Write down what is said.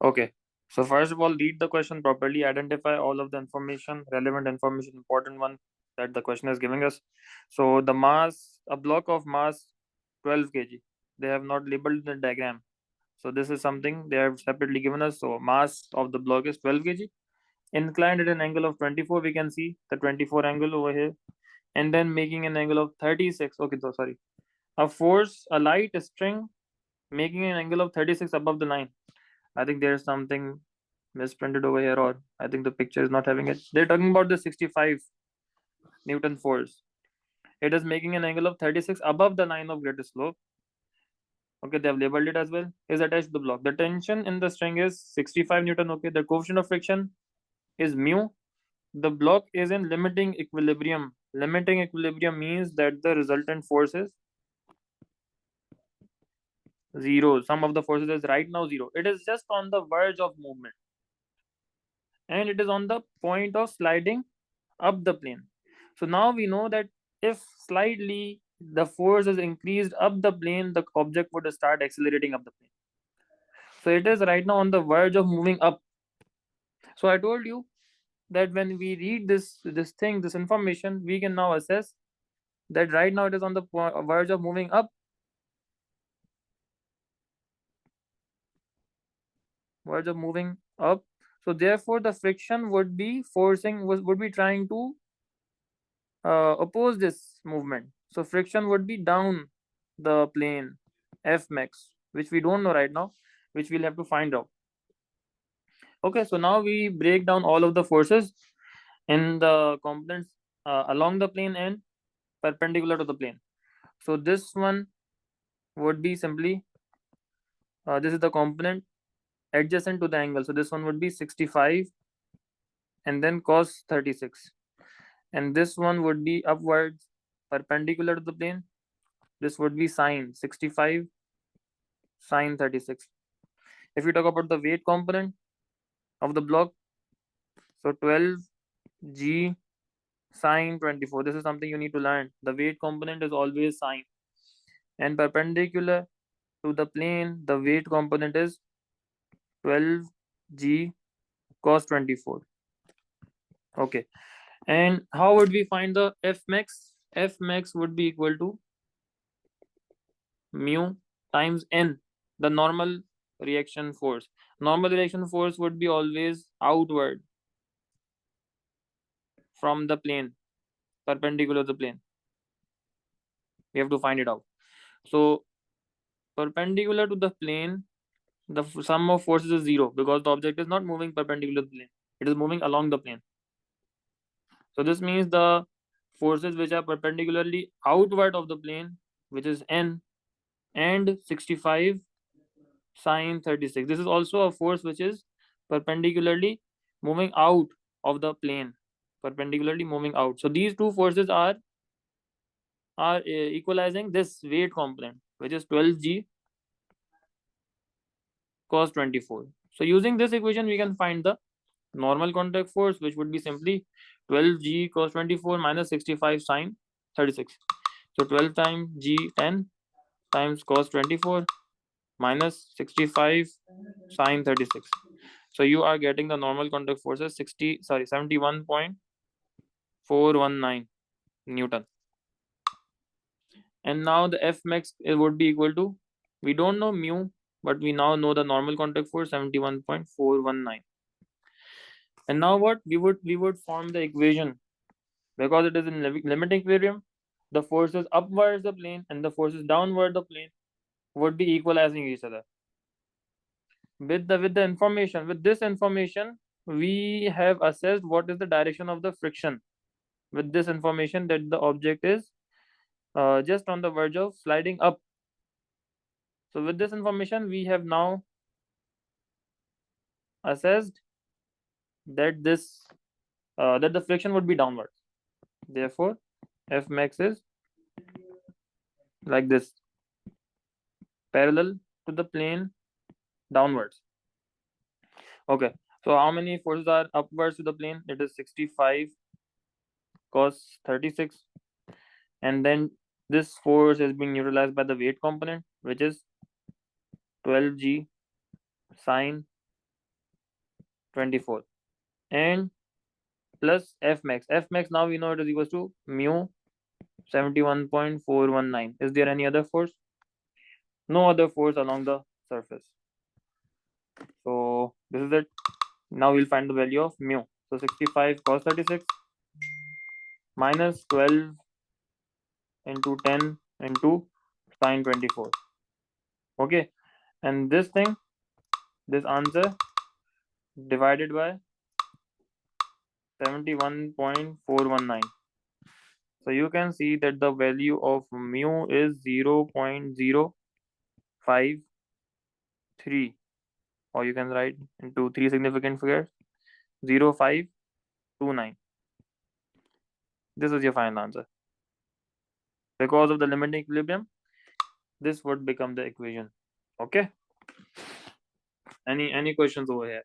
Okay. So first of all, read the question properly, identify all of the information, relevant information, important one that the question is giving us. So the mass, a block of mass 12 kg. They have not labeled the diagram. So this is something they have separately given us. So mass of the block is 12 kg. Inclined at an angle of 24, we can see the 24 angle over here. And then making an angle of 36. Okay, so sorry. A force, a light string making an angle of 36 above the line. I think there's something misprinted over here, or I think the picture is not having it. They're talking about the 65 Newton force. It is making an angle of 36 above the line of greatest slope. Okay, they have labeled it as well. Is attached to the block. The tension in the string is 65 Newton. Okay, the coefficient of friction is mu. The block is in limiting equilibrium. Limiting equilibrium means that the resultant force is zero. Some of the forces is right now zero. It is just on the verge of movement, and it is on the point of sliding up the plane. So now we know that if slightly the force is increased up the plane, the object would start accelerating up the plane. So it is right now on the verge of moving up. So I told you that when we read this information, we can now assess that right now it is on the verge of moving up, verge of moving up. So therefore, the friction would be would be trying to oppose this movement. So friction would be down the plane F max, which we don't know right now, which we'll have to find out. Okay, so now we break down all of the forces in the components along the plane and perpendicular to the plane. So this one would be simply this is the component adjacent to the angle. So this one would be 65 and then cos 36. And this one would be upwards perpendicular to the plane. This would be sine 65, sine 36. If we talk about the weight component of the block, so 12g sine 24. This is something you need to learn. The weight component is always sine. And perpendicular to the plane, the weight component is 12g cos 24. Okay. And how would we find the F max? F max would be equal to mu times n, the normal reaction force. Normal reaction force would be always outward from the plane, perpendicular to the plane. We have to find it out. So perpendicular to the plane, the sum of forces is zero because the object is not moving perpendicular to the plane. It is moving along the plane. So this means the forces which are perpendicularly outward of the plane, which is n, and 65 sine 36. This is also a force which is perpendicularly moving out of the plane, perpendicularly moving out. So these two forces are equalizing this weight component, which is 12g cos 24. So using this equation, we can find the normal contact force, which would be simply 12g cos 24 minus 65 sine 36. So 12 times g 10 times cos 24 minus 65 sine 36. So you are getting the normal contact force as 71.419 Newton. And now the F max would be equal to, we don't know mu, but we now know the normal contact force 71.419. And now what we would form the equation, because it is in limiting equilibrium, the forces upwards the plane and the forces downward the plane would be equalizing each other. With this information, we have assessed what is the direction of the friction. With this information, that the object is just on the verge of sliding up. So with this information, we have now assessed that that the friction would be downward. Therefore, F max is like this, parallel to the plane downwards. Okay, so how many forces are upwards to the plane? It is 65 cos 36, and then this force is being neutralized by the weight component, which is 12g sine 24 and plus F max. F max now we know it is equals to mu 71.419. Is there any other force? No other force along the surface. So this is it. Now we'll find the value of mu. So 65 cos 36 minus 12 into 10 into sine 24. Okay, and this thing, this answer divided by 71.419. So you can see that the value of mu is 0.053, or you can write into three significant figures 0529. This is your final answer. Because of the limiting equilibrium, this would become the equation. Okay. Any questions over here?